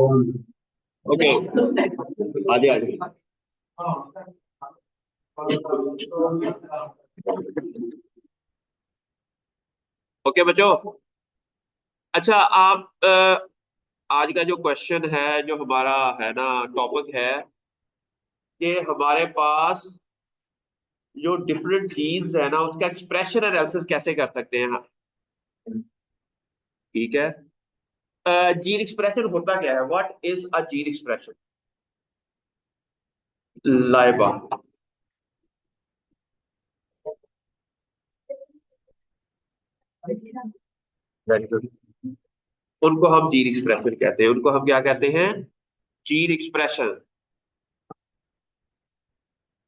Okay, आगे आगे। Okay बच्चों, अच्छा आप आज का जो क्वेश्चन है, जो हमारा है ना टॉपिक है कि हमारे पास जो डिफरेंट जीन्स है ना उसका एक्सप्रेशन एनालिसिस कैसे कर सकते हैं हम। ठीक है, जीन एक्सप्रेशन होता क्या है? What is a gene expression? Laiba. Very good. उनको हम जीन एक्सप्रेशन कहते हैं, उनको हम क्या कहते हैं? Gene expression.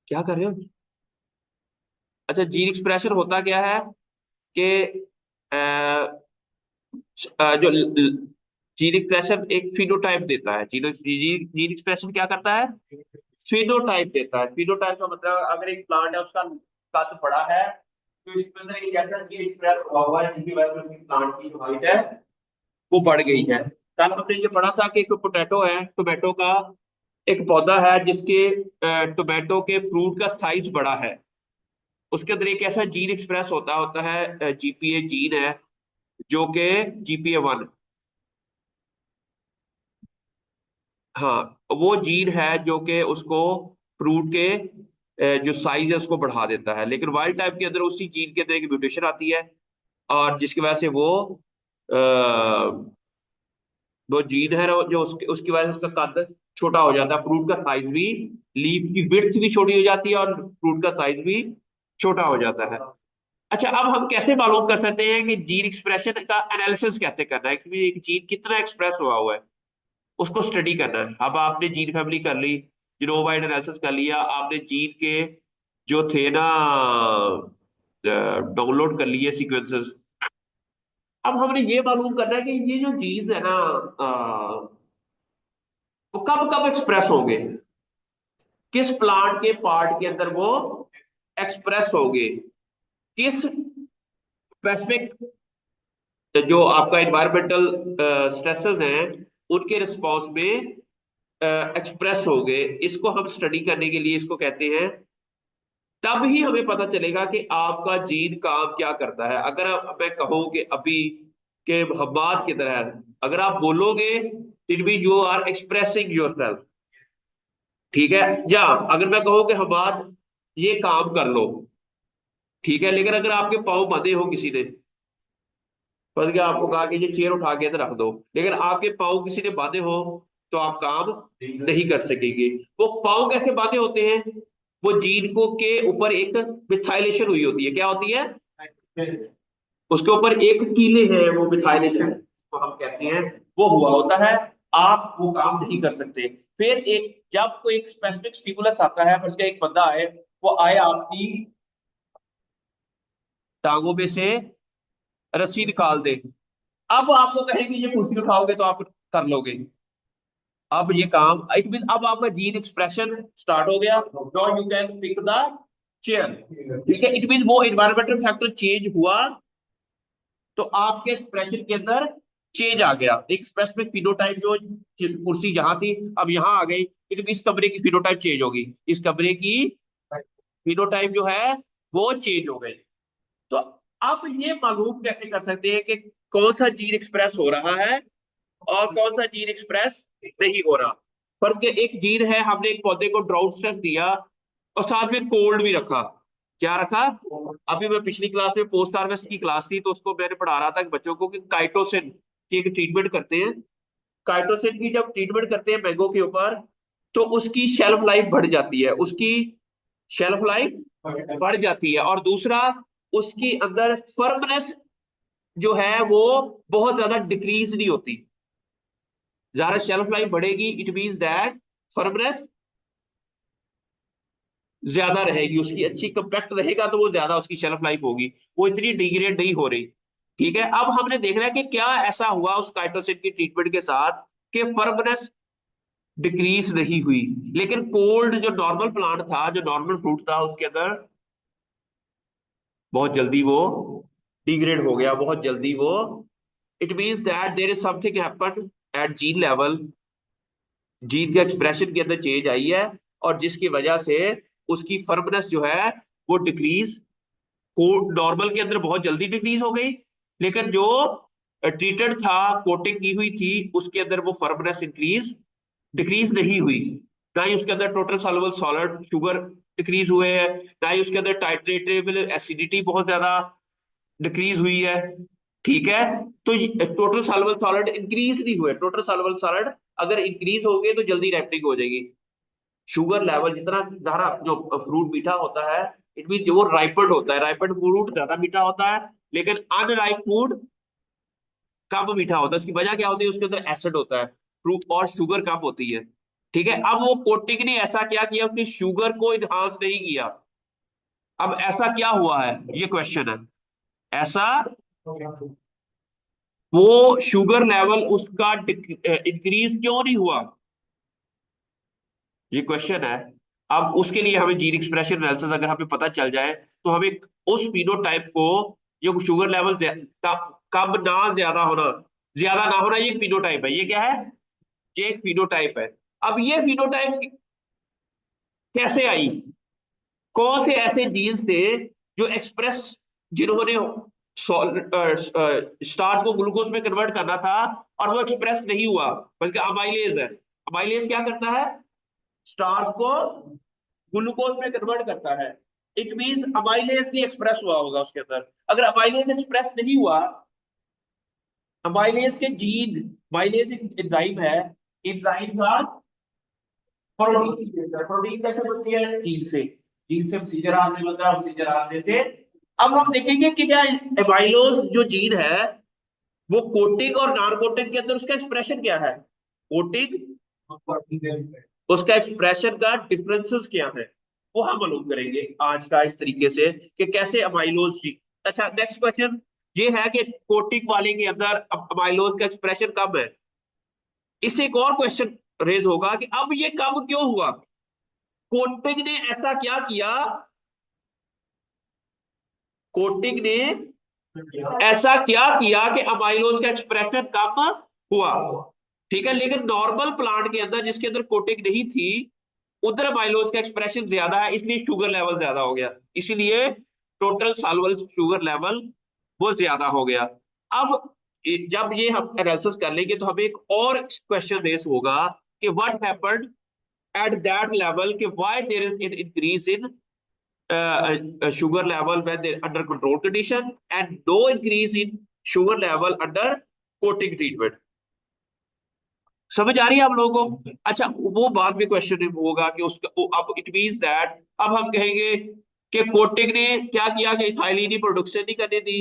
क्या कर रहे हो? अच्छा, जीन एक्सप्रेशन होता क्या है कि जो जीन एक्सप्रेशन एक फिनोटाइप देता है। जीन जीन एक्सप्रेशन क्या करता है? फिनोटाइप देता है। फिनोटाइप का मतलब अगर एक प्लांट है उसका कद बड़ा है तो इसके अंदर एक ऐसा जीन एक्सप्रेस हुआ हुआ है जिसकी वजह से उसकी प्लांट की जो हाइट है वो बढ़ गई है। कल हमने ये पढ़ा था कि एक पोटैटो है, टोमेटो का एक पौधा है जिसके टोमेटो के फ्रूट का साइज बड़ा है। उसके अंदर एक ऐसा जीन एक्सप्रेस होता होता है, जीपीए जीन है, जो कि जीपीए 1। हाँ, वो जीन है जो कि उसको फ्रूट के जो साइज है उसको बढ़ा देता है। लेकिन वाइल्ड टाइप के अंदर उसी जीन के अंदर एक म्यूटेशन आती है और जिसकी वजह से वो जीन है जो उसके उसकी वजह से उसका कद छोटा हो जाता है, फ्रूट का साइज भी, लीफ की विड्थ भी छोटी हो जाती है और फ्रूट का साइज भी छोटा हो जाता है। अच्छा, अब हम कैसे मालूम कर सकते हैं कि जीन एक्सप्रेशन का एनालिसिस कैसे करना है कि एक जीन कितना एक्सप्रेस हुआ है? उसको स्टडी करना है। अब आपने जीन फैमिली कर ली, जीनोम वाइड एनालिसिस कर लिया, आपने जीन के जो थे ना डाउनलोड कर लिए सीक्वेंसेस। अब हमने ये मालूम करना है कि ये जो जीन्स है ना वो कब कब एक्सप्रेस होंगे, किस प्लांट के पार्ट के अंदर वो एक्सप्रेस होंगे, किस स्पेसिफिक जो आपका इन्वायरमेंटल स्ट्रेसेस हैं उनके रिस्पॉन्स में एक्सप्रेस हो गए। इसको हम स्टडी करने के लिए इसको कहते हैं। तब ही हमें पता चलेगा कि आपका जीन काम क्या करता है। अगर मैं कहूं कि अभी के हम्माद की तरह अगर आप बोलोगे it mean you are expressing yourself. ठीक है, या अगर मैं कहूं कि हम्माद ये काम कर लो, ठीक है, लेकिन अगर आपके पाँव बंधे हो किसी ने, बस क्या आपको कहा कि ये चेयर उठा के रख दो, लेकिन आपके पाँव किसी ने बांधे हो तो आप काम नहीं कर सकेंगे। वो पाँव कैसे बांधे होते हैं? वो जीन को के ऊपर एक मिथाइलेशन हुई होती है। क्या होती है? उसके ऊपर एक कीले हैं, वो मिथाइलेशन तो हम कहते हैं, वो हुआ होता है। आप वो काम नहीं कर सकते। फिर एक जब कोई एक स्पेसिफिक स्टिमुलस आता है, बल्कि एक बंदा आए, वो आए आपकी टांगों में से रस्सी निकाल दे, अब आपको कहेंगे ये कुर्सी उठाओगे तो आप कर लोगे। अब ये काम इट मीन अब आपका जीन एक्सप्रेशन स्टार्ट हो गया। Now you can pick the chair. ठीक है, इट मीन वो इन्वायरमेंटल फैक्टर चेंज हुआ तो आपके एक्सप्रेशन के अंदर चेंज आ गया। एक स्पेसिफिक फिनोटाइप जो कुर्सी जहां थी अब यहां आ गई, इट मीन इस कमरे की फिनोटाइप चेंज होगी, इस कमरे की फिनोटाइप जो है वो चेंज हो गई। तो आप ये मालूम कैसे कर सकते हैं कि कौन सा जीन एक्सप्रेस हो रहा है और कौन सा जीन एक्सप्रेस नहीं हो रहा? पर के एक जीन है, हमने एक पौधे को ड्राउट स्ट्रेस दिया और साथ में कोल्ड भी रखा। क्या रखा? अभी मैं पिछली क्लास में पोस्ट हार्वेस्ट की क्लास थी तो उसको मैंने पढ़ा रहा था कि बच्चों को कि काइटोसिन की एक ट्रीटमेंट करते हैं। काइटोसिन की जब ट्रीटमेंट करते हैं मैंगो के ऊपर तो उसकी शेल्फ लाइफ बढ़ जाती है, उसकी शेल्फ लाइफ बढ़ जाती है। और दूसरा, उसकी अंदर फर्मनेस जो है वो बहुत ज्यादा डिक्रीज नहीं होती। ज्यादा शेल्फ लाइफ बढ़ेगी इट मींस दैट फर्मनेस ज्यादा रहेगी, उसकी अच्छी कंपैक्ट रहेगा तो वो ज्यादा उसकी शेल्फ लाइफ होगी, वो इतनी डिग्रेड नहीं हो रही। ठीक है, अब हमने देखना है कि क्या ऐसा हुआ उस काइटोसिन की ट्रीटमेंट के साथ कि फर्मनेस डिक्रीज नहीं हुई, लेकिन कोल्ड जो नॉर्मल प्लांट था, जो नॉर्मल फ्रूट था, उसके अंदर बहुत जल्दी वो डिग्रेड हो गया, बहुत जल्दी वो। It means that there is something happened at gene level gene के एक्सप्रेशन के अंदर चेंज आई है, और जिसकी वजह से उसकी फर्मनेस जो है वो डिक्रीज, को नॉर्मल के अंदर बहुत जल्दी डिक्रीज हो गई, लेकिन जो ट्रीटेड था, कोटिंग की हुई थी, उसके अंदर वो फर्मनेस इंक्रीज डिक्रीज नहीं हुई। ना ही उसके अंदर total soluble solid sugar decrease हुए हैं, ना ही उसके अंदर टाइट्रेटेबल एसिडिटी बहुत ज्यादा डिक्रीज हुई है। ठीक है, तो टोटल सॉल्युबल सॉलिड इंक्रीज नहीं हुए। टोटल सॉल्युबल सॉलिड अगर इंक्रीज हो गए तो जल्दी रैप्टिंग हो जाएगी। शुगर लेवल जितना ज्यादा जो फ्रूट मीठा होता है, इट मीन जो वो राइपेंड होता है, राइपेंड फ्रूट ज्यादा मीठा होता है, लेकिन अनराइप फूड कम मीठा होता है। इसकी वजह क्या होती है? उसके अंदर एसिड होता है, फ्रूट और शुगर कम होती है। ठीक है, अब वो कोटिंग ने ऐसा क्या किया, उसने शुगर को इनहांस नहीं किया। अब ऐसा क्या हुआ है, ये क्वेश्चन है। ऐसा, वो शुगर लेवल उसका इंक्रीज क्यों नहीं हुआ, ये क्वेश्चन है। अब उसके लिए हमें जीन एक्सप्रेशन एनालिसिस अगर हमें पता चल जाए, तो हमें उस फिनोटाइप को, जो शुगर लेवल कम ना ज्यादा होना, ज्यादा ना होना, ये एक फिनोटाइप है। ये क्या है? ये एक फिनोटाइप है। अब ये फिनोटाइप कैसे आई? कौन से ऐसे जीन्स थे जो एक्सप्रेस, जिन्होंने स्टार्च को ग्लूकोज में कन्वर्ट करना था, और वो एक्सप्रेस नहीं हुआ, बल्कि अमाइलेज है। अमाइलेज क्या करता है? स्टार्च को ग्लूकोज में कन्वर्ट करता है। इट मींस अमाइलेज नहीं एक्सप्रेस हुआ होगा उसके अंदर। अगर अमाइलेज एक्सप्रेस नहीं हुआ, अमाइलेज के जीन, अमाइलेज एक एंजाइम है, एंजाइम का प्रोटीन, प्रोटीन कैसे बनती है? जीन से मैसेंजर आरएनए बनता है, मैसेंजर आरएनए से। अब हम देखेंगे कि क्या एमाइलोज जो जीन है, वो कोटिंग और नॉन कोटिंग के अंदर उसका एक्सप्रेशन क्या है। कोटिंग, उसका एक्सप्रेशन का डिफरेंसेस क्या है, वो हम मालूम करेंगे आज का इस तरीके से, कि कैसे अमाइलोज जी। अच्छा, नेक्स्ट क्वेश्चन ये है कि कोटिंग वाले के अंदर अमाइलोज का एक्सप्रेशन कम है। इससे एक और क्वेश्चन रेज होगा कि अब ये कम क्यों हुआ? कोटिंग ने ऐसा क्या किया, कोटिंग ने ऐसा क्या किया कि अमाइलोज का एक्सप्रेशन कम हुआ? ठीक है, लेकिन नॉर्मल प्लांट के अंदर जिसके अंदर कोटिंग नहीं थी, उधर अमाइलोज का एक्सप्रेशन ज्यादा है, इसलिए शुगर लेवल ज्यादा हो गया। इसीलिए टोटल सॉल्युबल शुगर लेवल वो ज्यादा हो गया। अब जब ये हम एनालिसिस कर लेंगे, तो हमें एक और क्वेश्चन रेस होगा कि what happened at that level, कि why there is an increase in sugar level when they're under control condition, and no increase in sugar level under coating treatment। समझ आ रही है आप लोगों को? अच्छा, वो बाद में क्वेश्चन होगा कि उसका अब इट मींस दैट, अब हम कहेंगे कि कोटिंग ने क्या किया कि इथाइलिन की प्रोडक्शन नहीं करने दी।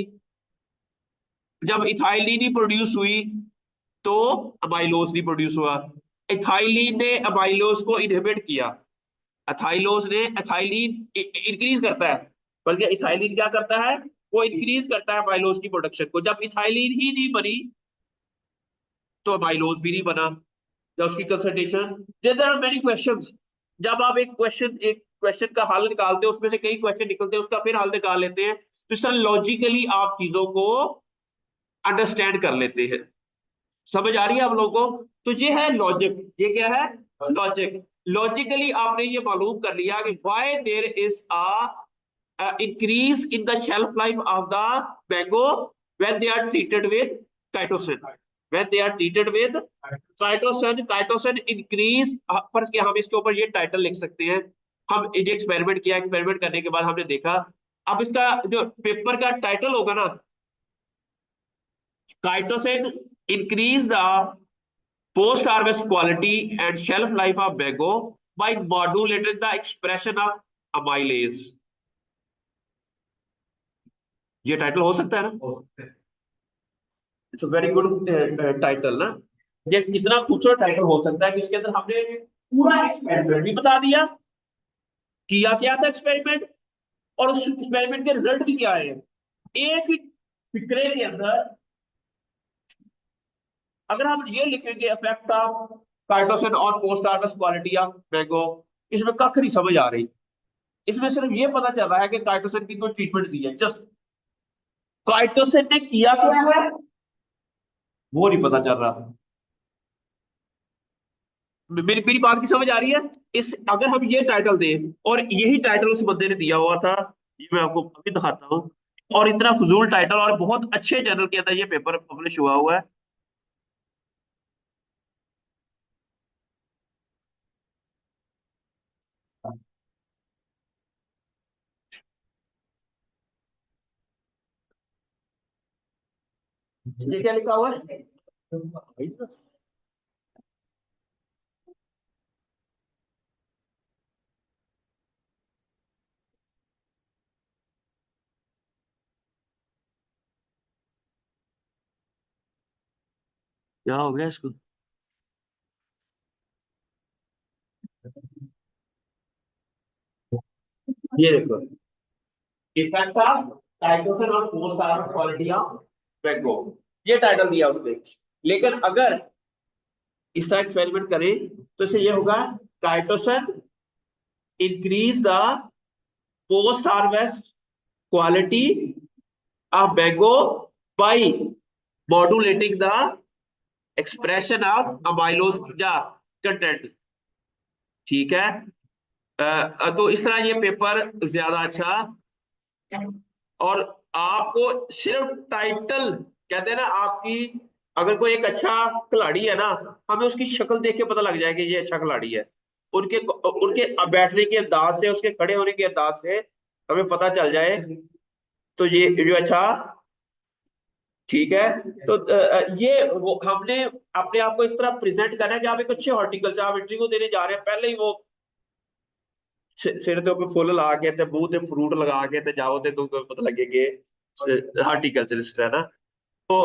जब इथाइलिन ही प्रोड्यूस हुई, तो अमाइलोज नहीं प्रोड्यूस हुआ। इथाइलिन ने अमाइलोज को इनहिबिट किया। एथाइलोज ने, एथाइलिन इंक्रीज करता है, बल्कि इथाइलिन क्या करता है? वो इंक्रीज करता है माइलोज की प्रोडक्शन को। जब इथाइलिन ही नहीं बनी, तो माइलोज भी नहीं बना। जब उसकी concentration, there are many questions. जब आप एक क्वेश्चन का हल निकालते हो, उसमें से कई क्वेश्चन निकलते हैं, उसका फिर हल निकाल लेते हैं, तो इस तरह लॉजिकली आप चीजों को अंडरस्टैंड कर लेते हैं। समझ आ रही है आप लोगों को? तो ये है लॉजिक। ये क्या है? लॉजिक। लॉजिकली आपने ये मालूम कर लिया कि why there is a increase in the shelf life of the mango when they are treated with chitosan। when they are treated with chitosan increase, पर कि हम इसके ऊपर ये टाइटल लिख सकते हैं। हम ये एक्सपेरिमेंट किया, एक्सपेरिमेंट करने के बाद हमने देखा। अब इसका जो पेपर का टाइटल होगा ना, chitosan increase the post harvest quality and shelf life of mango by modulating the expression of amylase। ये टाइटल हो सकता है ना? इट्स वेरी गुड टाइटल ना। ये कितना खूबसूरत टाइटल हो सकता है कि इसके अंदर हमने पूरा एक्सपेरिमेंट भी बता दिया, किया क्या था एक्सपेरिमेंट, और उस एक्सपेरिमेंट के रिजल्ट भी क्या आए हैं। एक ही फिक्रे के अंदर अगर हम ये लिखेंगे इफेक्ट ऑफ काइटोसिन और post harvest quality of mango, इसमें कख नहीं समझ आ रही। इसमें सिर्फ ये पता चल रहा है कि काइटोसिन की कोई ट्रीटमेंट दी है, जस्ट काइटोसिन ने किया क्या है वो नहीं पता चल रहा। मेरी मेरी बात की समझ आ रही है? इस अगर हम ये टाइटल दें और यही टाइटल उस बंदे ने दिया हुआ था, ये मैं आपको अभी दिखाता हूँ, और इतना फजूल टाइटल और बहुत अच्छे जर्नल के अंदर ये पेपर पब्लिश हुआ हुआ है। ये क्या लिखा हुआ है? क्या हो गया इसको? ये देखो, effect of chitosan on post harvest quality of mango, ये टाइटल दिया उसने। लेकिन अगर इसका एक्सपेरिमेंट करें तो इसे ये होगा, chitosan increase the post harvest quality of mango by modulating the expression of amylose या कंटेंट। ठीक है। तो इस तरह ये पेपर ज्यादा अच्छा। और आपको सिर्फ टाइटल, कहते हैं ना, आपकी अगर कोई एक अच्छा खिलाड़ी है ना, हमें उसकी शक्ल देख के पता लग जाए कि ये अच्छा खिलाड़ी है। उनके उनके बैठने के अंदाज से, उसके खड़े होने के अंदाज से हमें पता चल जाए, तो ये जो अच्छा। ठीक है। तो ये वो हमने अपने आप को इस तरह प्रेजेंट करना है कि आप एक अच्छे हॉर्टिकल्चर, आप इंटरव्यू देने जा रहे हैं, पहले ही वो सिर के ऊपर फुੱਲ ला के ते मुंह ते फ्रूट लगा के ते जाओ ते तुमको पता लगे कि हार्टिकल्चरिस्ट है ना। तो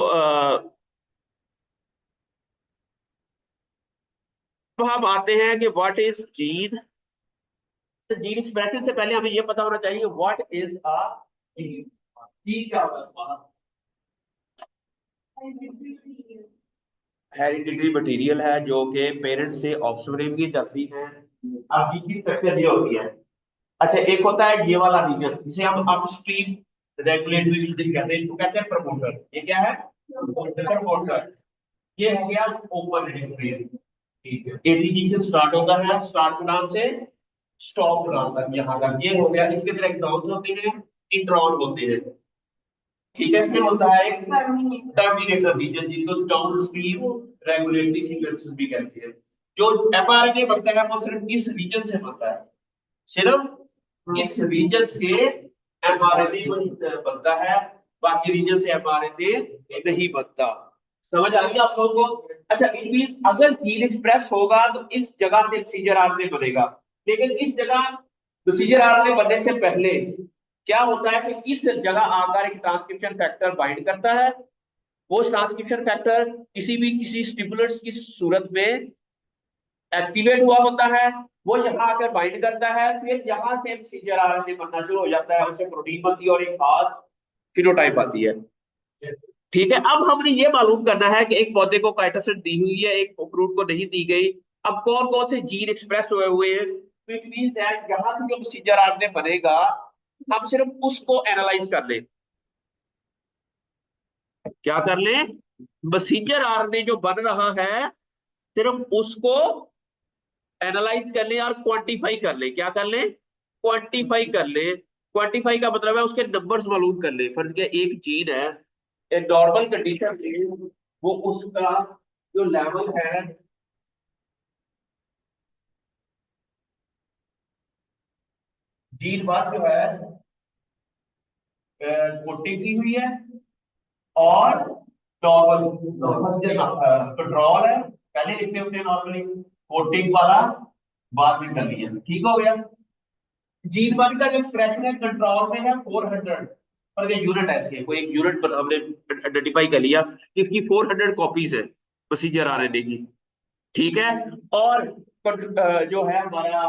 तो हम आते हैं कि व्हाट इज जीन। तो जीन एक्सप्रेशन से पहले हमें यह पता होना चाहिए what is a gene. Gene क्या होता है? हेरिडिटरी मटेरियल है जो कि पेरेंट्स से ऑफस्प्रिंग की जाती है। अब जीन की स्ट्रक्चर ये होती है। अच्छा, एक होता है ये वाला रीजन जिसे हम अपस्ट्रीम रेगुलेटरी रीजन कहते हैं, इसको कहते हैं प्रमोटर। ये क्या है? प्रमोटर। ये हो गया ओपन इंटरफेरेंस। ठीक है, एटीजी से स्टार्ट होता है, स्टार्ट नाम से स्टॉप नाम तक, यहाँ तक ये हो गया। इसके अंदर एक्सॉन्स होते हैं, इंट्रॉन होते हैं। ठीक है, फिर होता है एक टर्मिनेटर रीजन जिसको डाउनस्ट्रीम रेगुलेटरी सीक्वेंसेस भी कहते हैं। जो एमआरएनए बनता है वो सिर्फ इस रीजन से बनता है, सिर्फ इस रीजन से एमआरएनए बनता है, बाकी रीजन से एमआरएनए नहीं बनता। समझ आ गई आप लोगों को? अच्छा, इट मीन अगर जीन एक्सप्रेस होगा तो इस जगह से मैसेंजर आरएनए बनेगा। लेकिन इस जगह मैसेंजर आरएनए बनने से पहले क्या होता है कि इस जगह आकर एक ट्रांसक्रिप्शन फैक्टर बाइंड करता है। वो ट्रांसक्रिप्शन फैक्टर किसी स्टिमुलेंट्स की सूरत में एक्टिवेट हुआ होता है, वो यहाँ आकर बाइंड करता है, फिर यहाँ से मैसेंजर आरएनए बनना शुरू हो जाता है, उससे प्रोटीन बनती है और एक खास फिनोटाइप आती है। ठीक है, अब हमने ये मालूम करना है कि एक पौधे को काइटोसिन दी हुई है, एक फ्रूट को नहीं दी गई। अब कौन कौन से जीन एक्सप्रेस हुए हुए हैं, तो इट मीन दैट यहां से जो मैसेंजर आरएनए बनेगा, हम सिर्फ उसको एनालाइज कर लें। क्या कर लें? मैसेंजर आरएनए जो बन रहा है, सिर्फ उसको एनालाइज कर लें और क्वांटिफाई कर लें। क्या कर लें? क्वांटिफाई कर लें। क्वांटिफाई का मतलब है उसके नंबर्स मालूम कर लें। फर्ज किया एक जीन है, एक नॉर्मल कंडीशन में वो उसका जो लेवल है, जीन बात जो है कोटिंग की हुई है, और नॉर्मल कंट्रोल है, पहले लिखते होते हैं नॉर्मली, कोटिंग वाला बाद में कर लिया, ठीक हो गया। जीन वन का जो एक्सप्रेशन है कंट्रोल में है 400, पर ये यूनिट है, इसके कोई एक यूनिट पर हमने आइडेंटिफाई कर लिया, इसकी 400 कॉपीज है प्रोसीजर आरएनए की। ठीक है। और जो है हमारा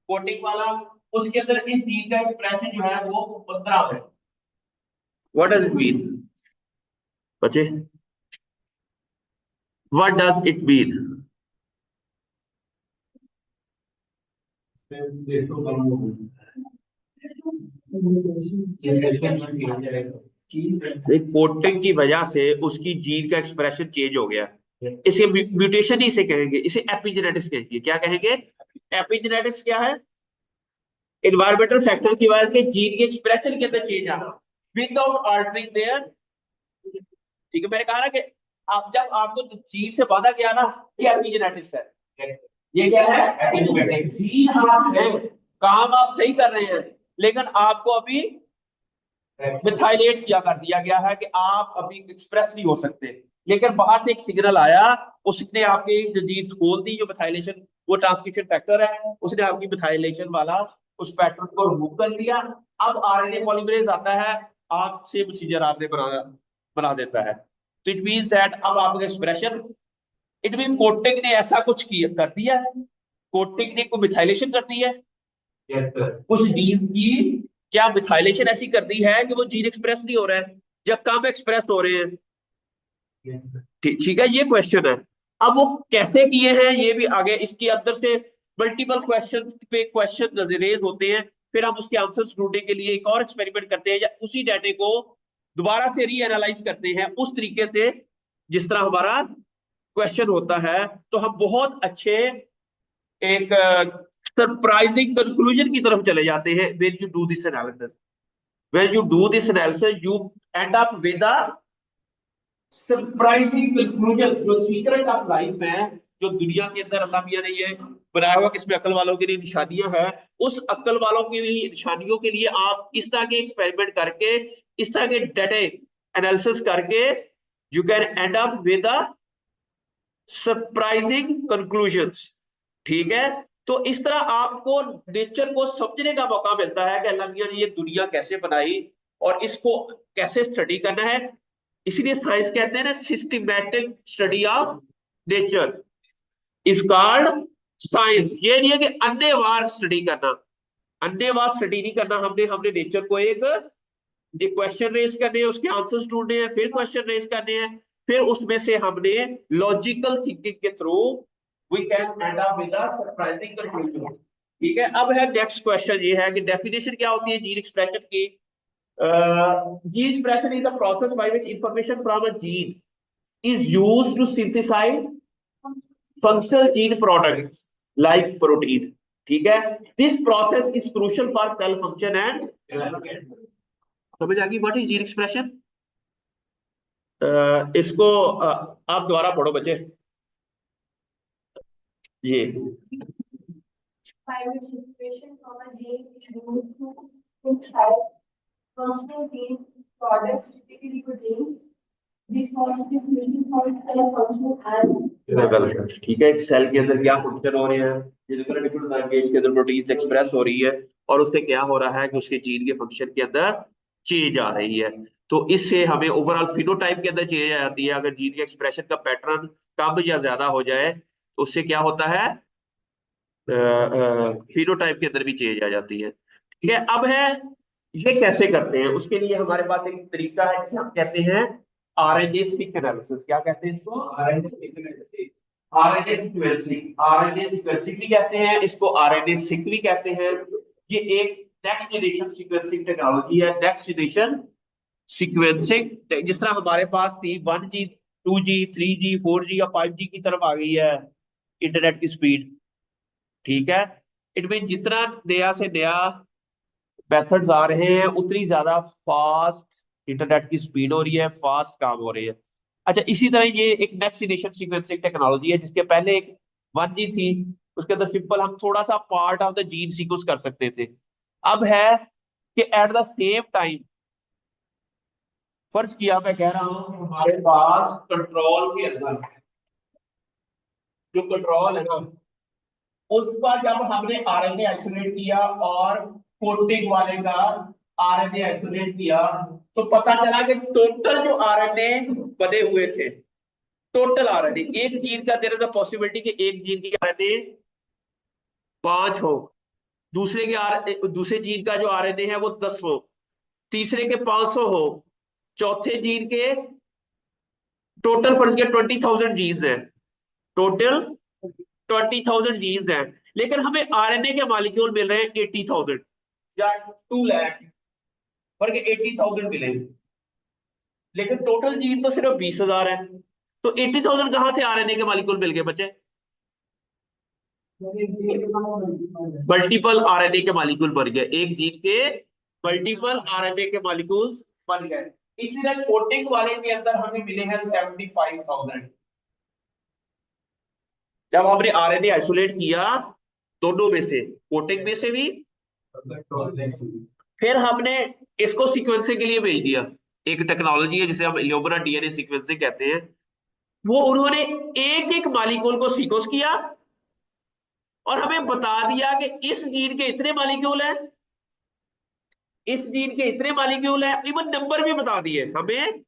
कोटिंग वाला, उसके अंदर इस जीन का एक्सप्रेशन जो है वो 15 है। व्हाट डज इट मीन बच्चे? What does it mean? Coating की वजह से उसकी जीन का एक्सप्रेशन चेंज हो गया। इसे म्यूटेशन ही इसे कहेंगे, इसे एपिजेनेटिक्स कहेंगे। क्या कहेंगे? एपिजेनेटिक्स क्या है? इन्वायरमेंटल फैक्टर की वजह से जीन के एक्सप्रेशन के अंदर चेंज आना विदाउट अल्टरिंग देयर। ठीक है, मैंने कहा ना कि आप जब आपको जीन से बांधा गया ना, ये एपिजेनेटिक्स है। ये क्या है? एपिजेनेटिक्स। जीन आप है, काम आप सही कर रहे हैं, लेकिन आपको अभी मिथाइलेट किया कर दिया गया है कि आप अभी एक्सप्रेस नहीं हो सकते। लेकिन बाहर से एक सिग्नल आया, उसने आपकी जो जीन्स खोल दी, जो मिथाइलेशन, वो ट्रांसक्रिप्शन फैक्टर है, उसने आपकी मिथाइलेशन वाला उस पैटर्न को रिमूव कर दिया। अब आरएनए पॉलीमरेज आता है, आपसे प्रोसीजर आपने बना देता है। तो इट मींस दैट अब आपका एक्सप्रेशन, इट मीन कोटिंग ने ऐसा कुछ किया कर दिया है, कोटिंग ने को मिथाइलेशन कर दी है। Yes, sir. कुछ जीन की क्या मिथाइलेशन ऐसी कर दी है कि वो जीन एक्सप्रेस नहीं हो रहा है, जब कम एक्सप्रेस हो रहे हैं। Yes, sir. ठीक है, ये क्वेश्चन है। अब वो कैसे किए हैं ये भी आगे, इसके अंदर से मल्टीपल क्वेश्चन पे क्वेश्चन रेज होते हैं, फिर हम उसके आंसर्स ढूंढने के लिए एक और एक्सपेरिमेंट करते हैं, या उसी डाटे को दोबारा से रीएनालाइज करते हैं उस तरीके से जिस तरह हमारा क्वेश्चन होता है। तो हम बहुत अच्छे एक सरप्राइजिंग कंक्लूजन की तरफ चले जाते हैं when you do this analysis. When you do this analysis you and up with a surprising conclusion. जो सीक्रेट ऑफ लाइफ है, जो दुनिया के अंदर अल्लाह मियां ने ये बनाया हुआ, किसमें अक्ल वालों के लिए निशानियां हैं, उस अक्ल वालों की निशानियों के लिए आप इस तरह के एक्सपेरिमेंट करके, इस तरह के डेटा एनालिसिस करके, you can end up with a surprising conclusions. ठीक है, तो इस तरह आपको नेचर को समझने का मौका मिलता है कि अल्लाह मियां ने ये दुनिया कैसे बनाई और इसको कैसे स्टडी करना है। इसलिए साइंस कहते हैं ना, systematic study of nature is called science. ये नहीं है कि अन्यवार स्टडी करना, अन्यवार स्टडी नहीं करना। हमने हमने नेचर को एक ये क्वेश्चन रेस करने हैं, उसके आंसर्स ढूंढने हैं, फिर क्वेश्चन रेस करने हैं, फिर उसमें से हमने लॉजिकल थिंकिंग के through we can end up with a surprising conclusion. ठीक है, अब है नेक्स्ट क्वेश्चन, ये है कि डेफिनेशन क्या होती है जीन एक्सप्रेशन की। Gene expression is the process by which information from a gene is used to synthesise functional gene products like protein. ठीक है, this process is crucial for cell function and समझ आ गई what is gene expression. इसको आप दोबारा पढ़ो बच्चे ये। By which information from a gene is used to synthesize functional gene products, typically proteins. This process is crucial for cell function and ठीक है, एक सेल के अंदर क्या फंक्शन हो रहे हैं, ये डिफरेंट डिफरेंट तरह के इसके अंदर प्रोटीन्स एक्सप्रेस हो रही है, और उससे क्या हो रहा है कि उसके जीन के फंक्शन के अंदर चेंज आ रही है। तो इससे हमें ओवरऑल फिनोटाइप के अंदर चेंज आ जाती है। अगर जीन के एक्सप्रेशन का पैटर्न कम या ज्यादा हो जाए तो उससे क्या होता है, फिनोटाइप के अंदर भी चेंज आ जाती है। ठीक है, अब है ये कैसे करते हैं, उसके लिए हमारे पास एक तरीका है जिसे हम कहते हैं आरएनए सीक्वेंस एनालिसिस। क्या कहते हैं इसको? RNA sequencing. RNA sequencing, RNA sequencing भी कहते हैं इसको, आरएनए सिक भी कहते हैं। ये एक नेक्स्ट जनरेशन सीक्वेंसिंग टेक्नोलॉजी है, नेक्स्ट जनरेशन सीक्वेंसिंग। जिस तरह हमारे पास थी 1G 2G 3G 4G या 5G की तरफ आ गई है इंटरनेट की स्पीड। ठीक है, इट मीन जितना नया से नया मेथड्स आ रहे हैं उतनी ज्यादा फास्ट इंटरनेट की स्पीड हो रही है, फास्ट काम हो रही है। अच्छा, इसी तरह ये एक नेक्स्ट जनरेशन सीक्वेंसिंग टेक्नोलॉजी है, जिसके पहले एक 1G थी, उसके अंदर सिंपल हम थोड़ा सा part of the gene sequence कर सकते थे। अब है कि एट द सेम टाइम, फर्ज किया मैं कह रहा हूं कि हमारे पास कंट्रोल के अंदर जो कंट्रोल है ना, उस पर जब हमने आरएनए आइसोलेट किया और कोटिंग वाले का आरएनए आइसोलेट किया, तो पता चला कि टोटल जो आरएनए बने हुए थे, टोटल आरएनए एक जीन का, देयर इज अ पॉसिबिलिटी कि एक जीन की आरएनए 5 हो, दूसरे जीन का जो आरएनए है वो 10 हो, तीसरे के 500 हो, चौथे जीन के टोटल फर्ज के 20,000 जीन्स है, टोटल 20,000 जीन्स हैं, लेकिन हमें आरएनए के मॉलिक्यूल मिल रहे हैं 80,000 या 2 लाख, पर के 80,000 मिले, लेकिन टोटल जीन तो सिर्फ 20,000 है। तो 80,000 कहां से आरएनए के मॉलिक्यूल मिल गए बच्चे? मल्टीपल आरएनए के मॉलिक्यूल बन गए, एक जीन के मल्टीपल आरएनए के मॉलिक्यूल्स बन गए। इसलिए कोटिंग वाले के अंदर हमें मिले हैं 75,000। जब हमने आरएनए आइसोलेट किया दोनों में से, कोटिंग में से भी, फिर हमने इसको सीक्वेंसिंग के लिए भेज दिया। एक टेक्नोलॉजी है जिसे हम इल्यूमिना डीएनए सीक्वेंसिंग कहते हैं। वो उन्होंने एक एक मॉलिक्यूल को सीक्वेंस किया और हमें बता दिया कि इस जीन के इतने मॉलिक्यूल हैं, इस जीन के इतने मॉलिक्यूल हैं, इवन नंबर भी बता दिए हमें।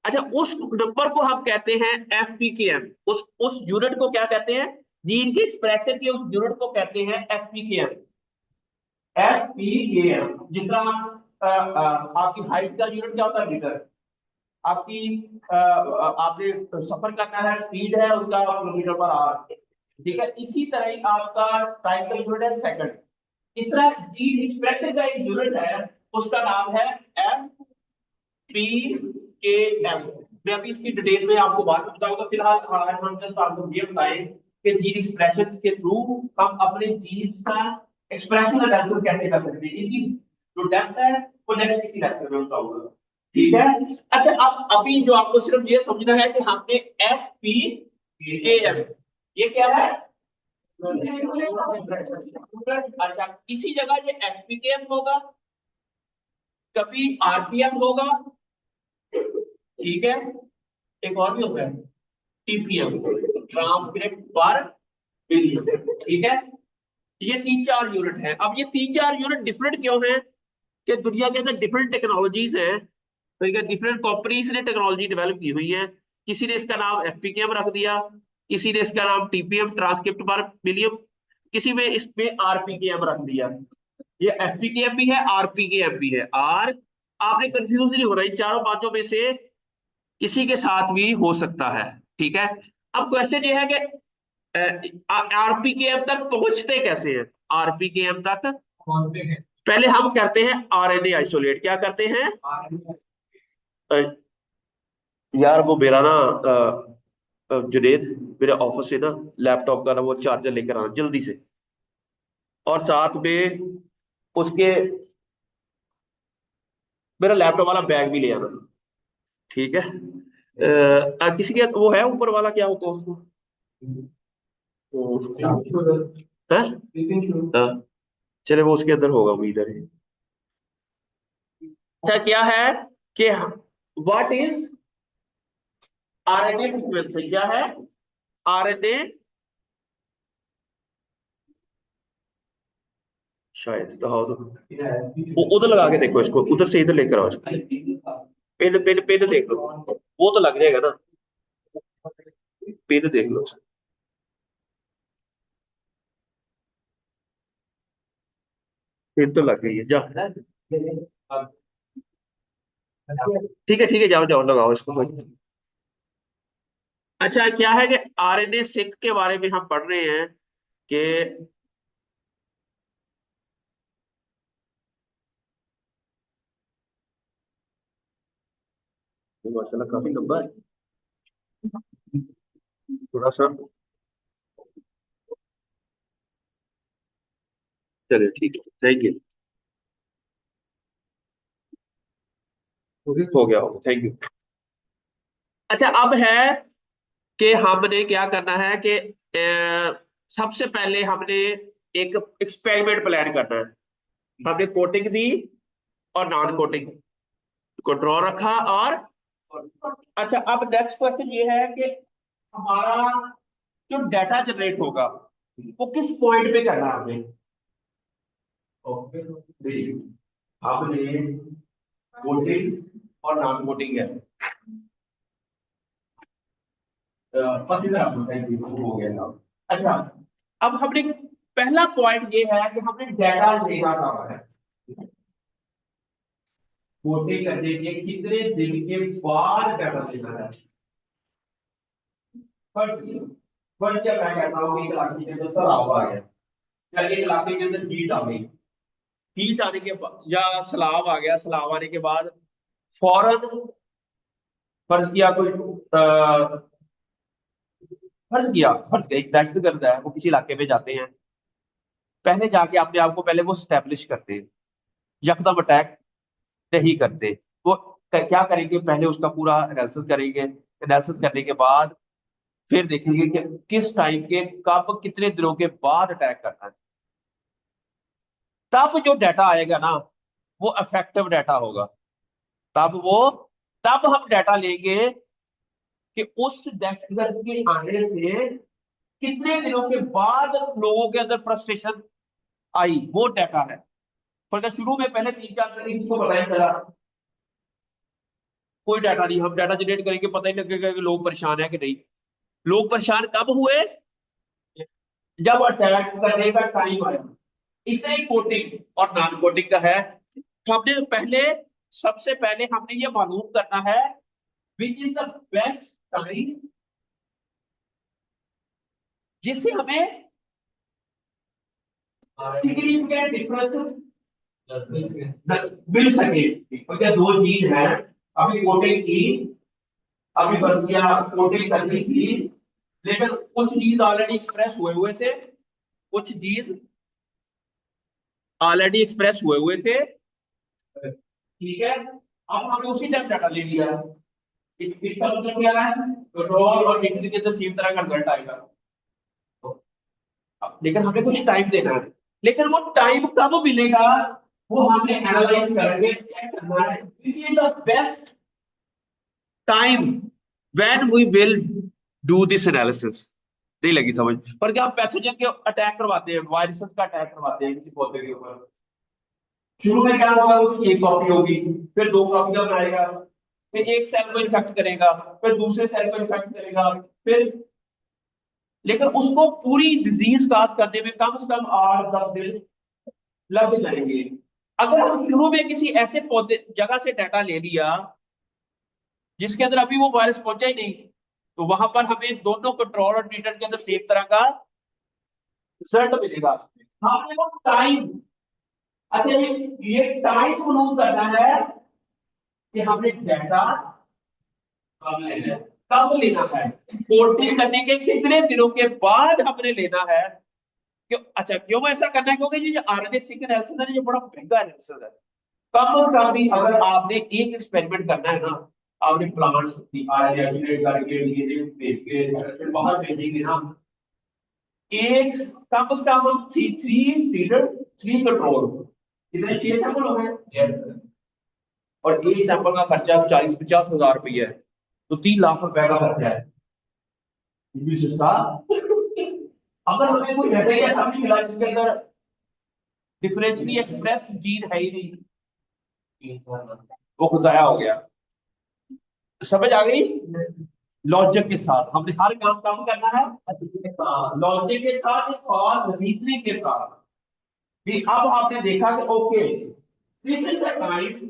अच्छा, उस नंबर को हम कहते हैं एफपीकेएम। उस यूनिट को क्या कहते हैं? जीन के एक्सप्रेशन के उस यूनिट को कहते हैं एफपीकेएम। एफपीकेएम, जिस तरह आपकी हाइट का यूनिट क्या होता है? मीटर। आपकी आपने सफर करना है, स्पीड है उसका किलोमीटर पर आवर। ठीक है, इसी तरह ही आपका टाइम का यूनिट है सेकंड। इस तरह जीन एक्सप्रेशन का एक यूनिट है, उसका नाम है एफ पी के एम। मैं अभी इसकी डिटेल में आपको बाद में बताऊंगा। फिलहाल आज हम जस्ट आपको ये बताएं कि जीन एक्सप्रेशन के थ्रू हम अपने जीन्स का एक्सप्रेशन एनालिसिस कैसे कर सकते हैं। इनकी जो डेप्थ है वो नेक्स्ट किसी लेक्चर में बताऊंगा। ठीक है। अच्छा, अब अभी जो आपको सिर्फ ये समझना है कि हमने एफ पी के एम, ये क्या है? अच्छा, किसी जगह ये एफपीकेएम होगा, कभी आरपीएम होगा, ठीक है, एक और भी होता है टीपीएम, ट्रांसक्रिप्ट पर मिलियन। ठीक है, ये तीन चार यूनिट है। अब ये तीन चार यूनिट डिफरेंट क्यों है? कि दुनिया के अंदर डिफरेंट टेक्नोलॉजीज है, तो डिफरेंट कंपनीज ने टेक्नोलॉजी डेवलप की हुई है। किसी ने इसका नाम एफपीकेएम रख दिया, किसी ने इसका नाम टीपीएम, ट्रांसक्रिप्ट पर मिलियन, किसी में इसमें आरपीकेएम रख दिया। ये एफपीकेएम भी है, आरपीकेएम भी है। आर, आपने कंफ्यूज नहीं होना, इन चारों बातों में से किसी के साथ भी हो सकता है। ठीक है। अब क्वेश्चन ये है कि आरपीकेएम तक पहुंचते कैसे हैं? आरपीकेएम तक पहले हम करते हैं आरएनए आइसोलेट। क्या करते हैं? अ, यार वो मेरा ना जुनेद, मेरे ऑफिस से ना लैपटॉप का ना वो चार्जर लेकर आना जल्दी से, और साथ में उसके मेरा लैपटॉप वाला बैग भी ले आना। ठीक है। किसी के वो है ऊपर वाला, क्या होता है उसको? हाँ? हाँ, चले वो उसके अंदर होगा, वो इधर है। अच्छा, क्या है कि व्हाट इज आरएनए सीक्वेंसिंग? क्या है आरएनए? शायद तो हाँ, तो उधर लगा के देखो इसको, उधर से इधर लेकर आओ इसको। पेन पेन पेन देख लो, वो तो लग जाएगा ना। पेन देख लो, पेन तो लग गई है, जा। ठीक है ठीक है, जाओ जाओ लगाओ इसको भाई। अच्छा, क्या है कि आरएनए सिक के बारे में हम पढ़ रहे हैं कि माशाल्लाह काफी लंबा है, थोड़ा सा। चलिए ठीक है, थैंक यू। हो गया होगा, थैंक यू। अच्छा, अब है कि हमने क्या करना है कि सबसे पहले हमने एक एक्सपेरिमेंट प्लान करना है। हमने कोटिंग दी और नॉन कोटिंग को ड्रॉ रखा। और अच्छा, अब नेक्स्ट क्वेश्चन ये है कि हमारा जो डाटा जनरेट होगा वो किस पॉइंट पे करना है हमें? ओके, हमने कोटिंग और नॉन कोटिंग है। हो गया था। अच्छा, अब हमने पहला पॉइंट ये है कि हमने डाटा लेना कहाँ है। कोटिंग करने के कितने दिन के बाद डाटा लेना है? फर्स्ट फर्स्ट क्या मैं कहता हूँ कि एक इलाके के अंदर सैलाब आ गया, या एक इलाके के अंदर हीट आ गई। हीट आने के बाद या सैलाब आ गया, सैलाब आने के बाद फौरन फर्ज किया कोई फर्ज किया एक दहशतगर्द है, वो किसी इलाके में जाते हैं, पहले जाके अपने आप को पहले वो स्टैब्लिश करते हैं, यकदम अटैक नहीं करते। वो क्या करेंगे, पहले उसका पूरा एनालिसिस करेंगे, एनालिसिस करने के बाद फिर देखेंगे कि किस टाइम के कब कितने दिनों के बाद अटैक करना है। तब जो डाटा आएगा ना वो इफेक्टिव डाटा होगा। तब वो तब हम डाटा लेंगे कि उस दहशतगर्द के आने से कितने दिनों के बाद लोगों के अंदर फ्रस्ट्रेशन आई, वो डाटा है। पर अगर शुरू में पहले 3-4 दिन इसको पता ही चला, कोई डाटा नहीं, हम डाटा जनरेट करेंगे, पता ही लगेगा कि लोग परेशान है कि नहीं। लोग परेशान कब हुए, जब अटैक करने का टाइम आया। इसलिए कोटिंग और नॉन कोटिंग का है। हमने पहले सबसे पहले हमने ये मालूम करना है which is the best time जिससे हमें सिग्निफिकेंट डिफरेंसेस मिल सके। क्योंकि दो चीज है, अभी कोटिंग की, अभी बस किया कोटिंग करनी थी, लेकिन कुछ चीज ऑलरेडी एक्सप्रेस हुए हुए थे, कुछ चीज ऑलरेडी एक्सप्रेस हुए हुए थे। ठीक है, अब हमने उसी टाइम डाटा ले लिया। इसका मतलब क्या है, पेट्रोल और डीजल के तो सेम तरह का रिजल्ट आएगा। लेकिन हमें कुछ टाइम देना है, लेकिन वो टाइम कब मिलेगा वो हमें एनालाइज करके चेक करना है which is the best time when we will do this analysis. नहीं लगी समझ? पर क्या आप पैथोजन के अटैक करवाते हैं, वायरसेस का अटैक करवाते हैं किसी पौधे के ऊपर, शुरू में क्या होगा, उसकी एक कॉपी होगी, फिर दो कॉपियां बनाएगा, फिर एक सेल को इन्फेक्ट करेगा, फिर दूसरे सेल को इन्फेक्ट करेगा, फिर, लेकिन उसको पूरी डिजीज काज करने में कम से कम 8-10 दिन लग जाएंगे। अगर हम शुरू में किसी ऐसे पौधे जगह से डाटा ले लिया जिसके अंदर अभी वो वायरस पहुंचा ही नहीं, तो वहां पर हमें दोनों कंट्रोल और ट्रीटमेंट के अंदर सेम तरह का रिजल्ट मिलेगा। हमने वो टाइम, अच्छा ये टाइम यूज करना है कि हमने डाटा कब लेना है, कब लेना है, कोटिंग करने के कितने दिनों के बाद हमने लेना है। क्यों, अच्छा क्यों ऐसा करना है, क्योंकि ये आरएनए सीक एनालिसिस है, ये बड़ा महंगा एनालिसिस है। कम से कम भी अगर आपने एक एक्सपेरिमेंट करना है ना, आपने प्लांट्स की आरएनए आइसोलेट करके डीएनए भेज के फिर बाहर भेजेंगे ना, एक कम से कम three three feeder three control, कितने 6 सैंपल हो गए। यस, और एक सैंपल का खर्चा 40-50 हजार रुपया है, तो 3 लाख रुपए का खर्चा है। अगर हमें कोई डाटा या नहीं मिला जिसके अंदर डिफरेंशियली एक्सप्रेस जीन है ही नहीं, वो खुजाया हो गया। समझ आ गई? लॉजिक के साथ हमने हर काम कम करना है, लॉजिक के साथ, एक खास रीजनिंग के साथ भी। अब आपने देखा कि okay this is the time,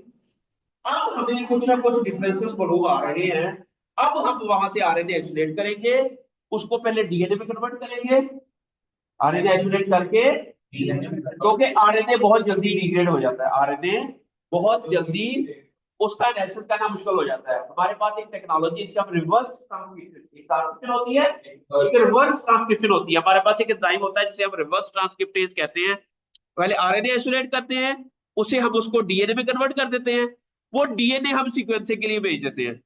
अब हमें कुछ ना कुछ डिफरेंसेस मालूम आ रहे हैं। अब हम वहां से आरएनए आइसोलेट करेंगे, उसको पहले डीएनए में कन्वर्ट करेंगे, आरएनए आइसोलेट करके, क्योंकि आरएनए बहुत जल्दी डिग्रेड हो जाता है, आरएनए बहुत जल्दी उसका एनालिसिस करना मुश्किल हो जाता है। हमारे पास एक टेक्नोलॉजी जिसे हम रिवर्स ट्रांसक्रिप्शन होती है, एक रिवर्स ट्रांसक्रिप्शन होती है। हमारे पास एक एंजाइम होता है जिसे हम रिवर्स ट्रांसक्रिप्टेज कहते हैं। पहले आरएनए आइसोलेट करते हैं, उसे हम उसको डीएनए में कन्वर्ट कर देते हैं, वो डीएनए हम सीक्वेंसिंग के लिए भेज देते हैं।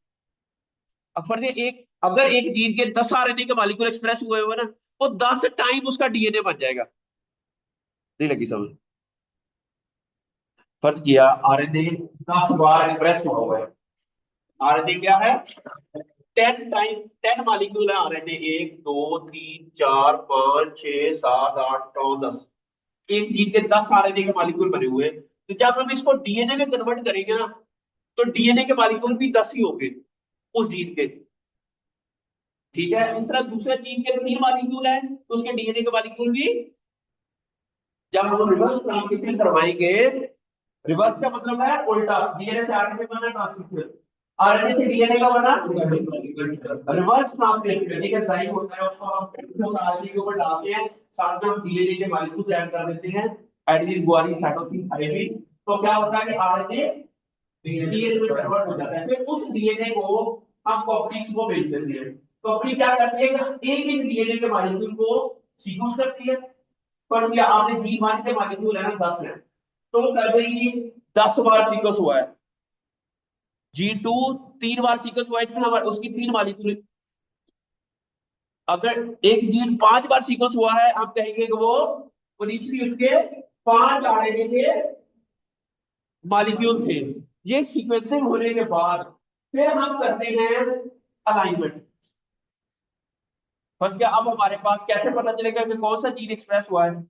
अब फर्ज एक, अगर एक जीन के 10 आरएनए के मॉलिक्यूल एक्सप्रेस हुए हुए ना, वो 10 टाइम उसका डीएनए बन जाएगा। नहीं लगी समझ? फर्ज किया आरएनए 10 बार एक्सप्रेस हुआ है, आरएनए क्या है, 10 टाइम 10 मॉलिक्यूल है आरएनए, 1 2 3 4 5 6 7 8 9 10, एक जीन के 10 आरएनए के मॉलिक्यूल बने हुए हैं। तो जब हम इसको डीएनए में कन्वर्ट करेंगे ना, तो डीएनए के मॉलिक्यूल भी 10 ही होंगे उस जीन के। ठीक है, इस तरह दूसरे जीन के 3 मॉलिक्यूल है, तो उसके डीएनए के मॉलिक्यूल भी, जब हम रिवर्स ट्रांसक्रिप्शन करवाएंगे, रिवर्स का मतलब है उल्टा, डीएनए से आरएनए बना ट्रांसक्रिप्शन, आरएनए से डीएनए का बना रिवर्स ट्रांसक्रिप्शन। एक एंजाइम होता है, उसको हम उस आरएनए के ऊपर डालते हैं, साथ में हम डीएनए के मॉलिक्यूल ऐड कर देते हैं, एडेनिन गुआनिन साइटोसिन थाइमिन। तो क्या होता है कि आरएनए डीएनए में कन्वर्ट हो जाता है, फिर उस डीएनए को हम कॉपीज को भेज देते हैं। कॉपी क्या करती है कि एक एक डीएनए के मॉलिक्यूल को सीक्वेंस करती है। पर क्या आपने जी1 के मॉलिक्यूल है ना 10 है, तो वो कर देगी 10 बार सीक्वेंस हुआ है। जी2 3 बार सीक्वेंस हुआ है, इतना बार उसकी 3 मॉलिक्यूल। अगर एक जीन 5 बार सीक्वेंस हुआ है, हम कहेंगे कि वो इनिशियली उसके 5 आरएनए के मॉलिक्यूल थे। ये सीक्वेंसिंग होने के बाद फिर हम करते हैं अलाइनमेंट। बस क्या अब हमारे पास कैसे पता चलेगा कि कौन सा जीन एक्सप्रेस हुआ है?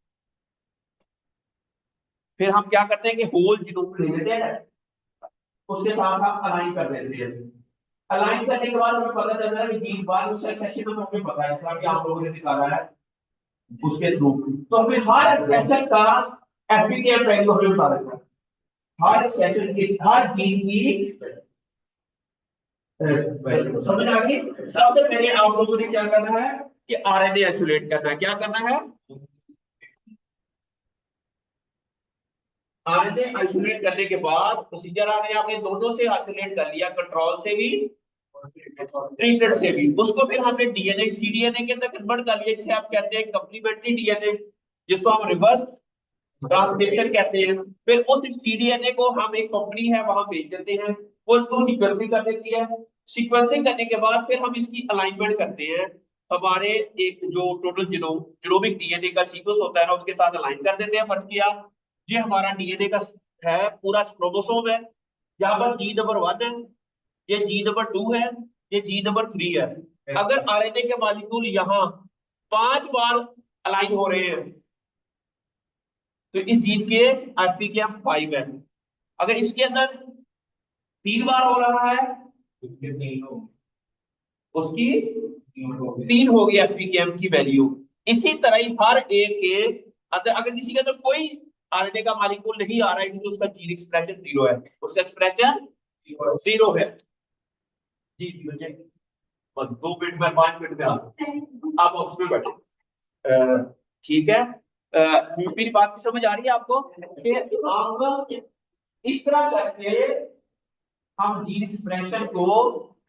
फिर हम क्या करते हैं कि होल जीनोम ले लेते हैं, उसके साथ हम अलाइन कर देते हैं। अलाइन करने के बाद हमें पता चलता है कि जीन बार उस सेक्शन में हमें पता है, जैसा कि आप लोगों ने निकाला है उसके थ्रू। तो हमें हर सेक्शन का एफपीकेएम वैल्यू हमें बता देता है, हर सेक्शन की हर जीन की समझ आ गई। सबसे पहले आप लोगों ने क्या करना है कि आरएनए आइसोलेट करना है। क्या करना है? आरएनए आइसोलेट करने के बाद प्रोसीजर आ गया, आपने दोनों से आइसोलेट कर लिया, कंट्रोल से भी ट्रीटेड से भी। उसको फिर हमने डीएनए सीडीएनए के अंदर कन्वर्ट कर लिया, जिसे आप कहते हैं कंप्लीमेंट्री डीएनए, जिसको हम रिवर्स ट्रांसक्रिप्शन कहते हैं। फिर उस सीडीएनए को हम एक कंपनी है वहां भेज देते हैं, वो इसको सीक्वेंसिंग कर देती है। सीक्वेंसिंग करने के बाद फिर हम इसकी अलाइनमेंट करते हैं, हमारे एक जो टोटल जीनोमिक डीएनए का सीक्वेंस होता है ना उसके साथ अलाइन कर देते हैं। फर्स्ट किया, ये हमारा डीएनए का है पूरा क्रोमोसोम है, यहाँ पर जी नंबर 1 है, ये जी नंबर 2 है, ये जी नंबर 3 है। अगर आरएनए के मॉलिक्यूल यहाँ 5 बार अलाइन हो रहे हैं तो इस जीन के आरपीकेएम 5 है। अगर इसके अंदर 3 बार हो रहा है उसकी 3 होगी एफपीकेएम की वैल्यू। इसी तरह ही हर एक के अंदर अगर किसी के अंदर कोई आरएनए का मॉलिक्यूल नहीं आ रहा है तो उसका जीन एक्सप्रेशन 0 है, उसका एक्सप्रेशन 0 है। जी जी बच्चे, बस 2 मिनट में 5 मिनट में आप ऑफिस में बैठे। ठीक है। मेरी बात की समझ आ रही है आपको कि हम इस तरह करके हम जीन एक्सप्रेशन को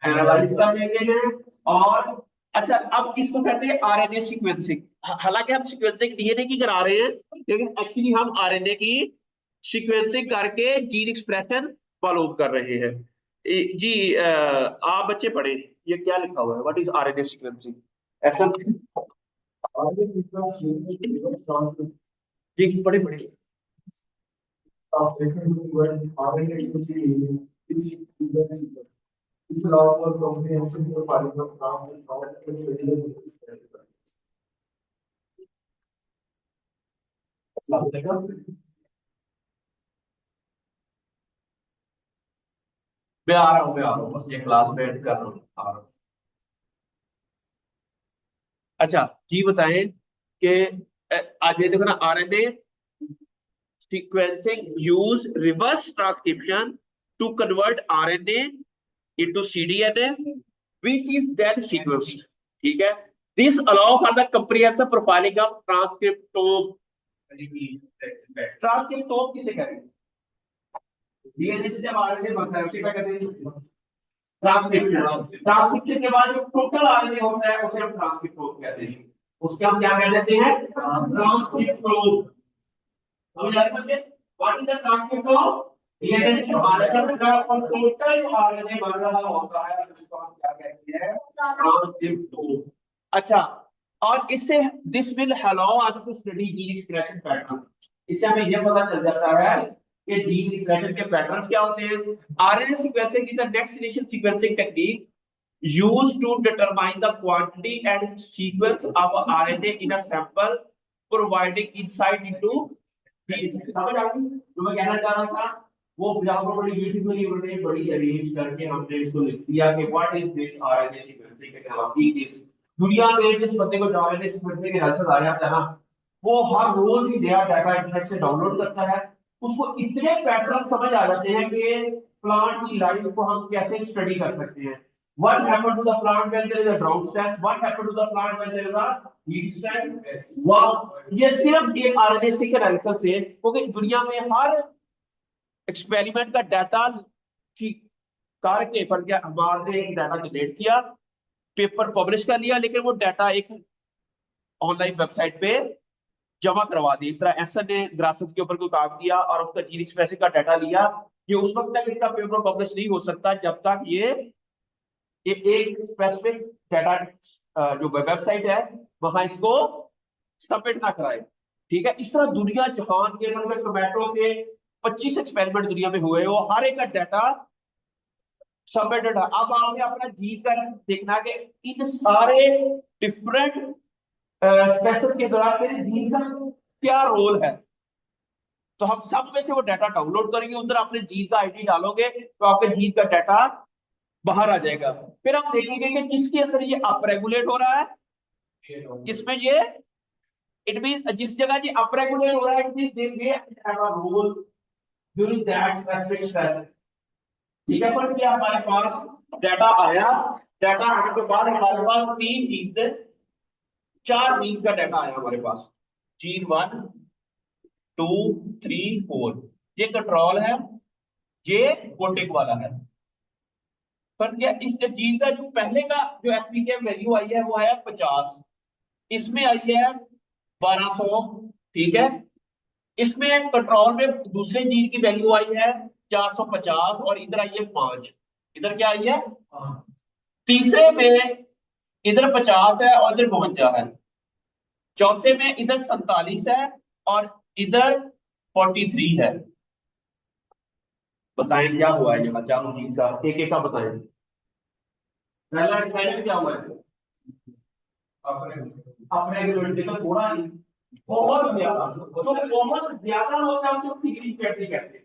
एनालाइज कर लेते हैं। और अच्छा, अब इसको कहते हैं आरएनए सीक्वेंसिंग। हालांकि हम सीक्वेंसिंग डीएनए की करा रहे हैं, लेकिन एक्चुअली हम आरएनए की सीक्वेंसिंग करके जीन एक्सप्रेशन फॉलो कर रहे हैं। जी आप बच्चे पढ़े, ये क्या लिखा हुआ है, व्हाट इज आरएनए सीक्वेंसिंग? ऐसा जी पढ़े पढ़े। This allows for comprehensive profiling of plants and flowers. मैं आ रहा हूँ, मैं आ रहा हूँ, बस ये क्लास में एड कर रहा हूँ, आ रहा हूँ। अच्छा जी बताएं कि आज ये देखो ना, RNA sequencing use reverse transcription to convert RNA into cDNA which is then sequenced। ठीक है, this allow for the comprehensive profiling of transcriptome। Transcriptome किसे करेंगे? डीएनए से जब आरएनए बनता है उसे क्या कहते हैं? ट्रांसक्रिप्शन। ट्रांसक्रिप्शन के बाद जो टोटल आरएनए होता है उसे हम ट्रांसक्रिप्टोम कहते हैं, उसके हम क्या कह देते हैं? ट्रांसक्रिप्टोम। समझ आ रही है? What is the transcriptome? DNA से जो आरएनए का और टोटल जो आरएनए बन रहा होता है उसको हम क्या कहते हैं? ट्रांसक्रिप्टोम। अच्छा, और इससे this will allow us to study gene expression pattern. इससे हमें यह पता चल जाता है कि जीन एक्सप्रेशन के पैटर्न क्या होते हैं। RNA sequencing is the next generation sequencing technique used to determine the quantity and sequence of RNA in a sample, providing insight into genes। समझ आ गई जो मैं कहना चाह रहा था? वो बड़ी ब्यूटीफुली उन्होंने बड़ी अरेंज करके हमने इसको लिख दिया कि what is this RNA sequencing technology. Is दुनिया में जिस बंदे को आरएनए सीक्वेंसिंग के नजर आ जाता है ना, वो हर रोज ही नया डाटा इंटरनेट से डाउनलोड करता है। उसको इतने पैटर्न समझ आ जाते हैं कि प्लांट की लाइफ को हम कैसे स्टडी कर सकते हैं। What happened to the plant when there is a drought stress? What happened to the plant when there is a heat stress? वाह, ये सिर्फ एक आरएनए सीक्वेंस एनालिसिस से, क्योंकि दुनिया में हर एक्सपेरिमेंट का डाटा की करके फर्ज किया हमारे डाटा जनरेट किया, पेपर पब्लिश कर लिया, लेकिन वो डाटा एक ऑनलाइन वेबसाइट पे जमा करवा दी। इस तरह एसन ने ग्रासेस के ऊपर कोई काम किया और उसका जीन एक्सप्रेशन का डाटा लिया। ये उस वक्त तक इसका पेपर पब्लिश नहीं हो सकता जब तक ये एक स्पेसिफिक डाटा जो वेबसाइट है वहां इसको सबमिट ना कराए। ठीक है, इस तरह दुनिया जहान के मतलब टोमेटो के 25 एक्सपेरिमेंट दुनिया में हुए, वो हर एक का डाटा सबमिटेड है। अब आपने अपना जी कर देखना कि इन सारे डिफरेंट सेशन के दौरान मेरे जी का क्या रोल है। तो हम सब में से वो डाटा डाउनलोड करेंगे, उधर अपने जी का आईडी डालोगे तो आपके जी का डाटा बाहर आ जाएगा। फिर हम देखेंगे कि किसके अंदर ये अप रेगुलेट हो रहा है, किसमें ये इट मीन जिस जगह ये अप रेगुलेट हो रहा है it mean they may have a role during that specific stress. ठीक है, पर क्या हमारे पास डाटा आया, डाटा आने के बाद हमारे पास 3 जीन थे, 4 जीन का डाटा आया हमारे पास, जीन 1 2 3 4। ये कंट्रोल है, ये कोटिंग वाला है। पर क्या इस जीन का जो पहले का जो एफपीके वैल्यू आई है वो आया 50, इसमें आई है 1200। ठीक है, इसमें कंट्रोल में दूसरे जीन की वैल्यू आई है 450 और इधर आई है 5। इधर क्या आई है, तीसरे में इधर 50 है और इधर 52 है, चौथे में इधर 47 है और इधर 43 है। बताएं क्या हुआ है यहाँ, चारों जीन का एक एक का बताएं। पहला पहले क्या हुआ है, अपने देखो थोड़ा नहीं, बहुत ज्यादा। तो बहुत ज्यादा होता है उसको सिग्निफिकेंटली कहते हैं,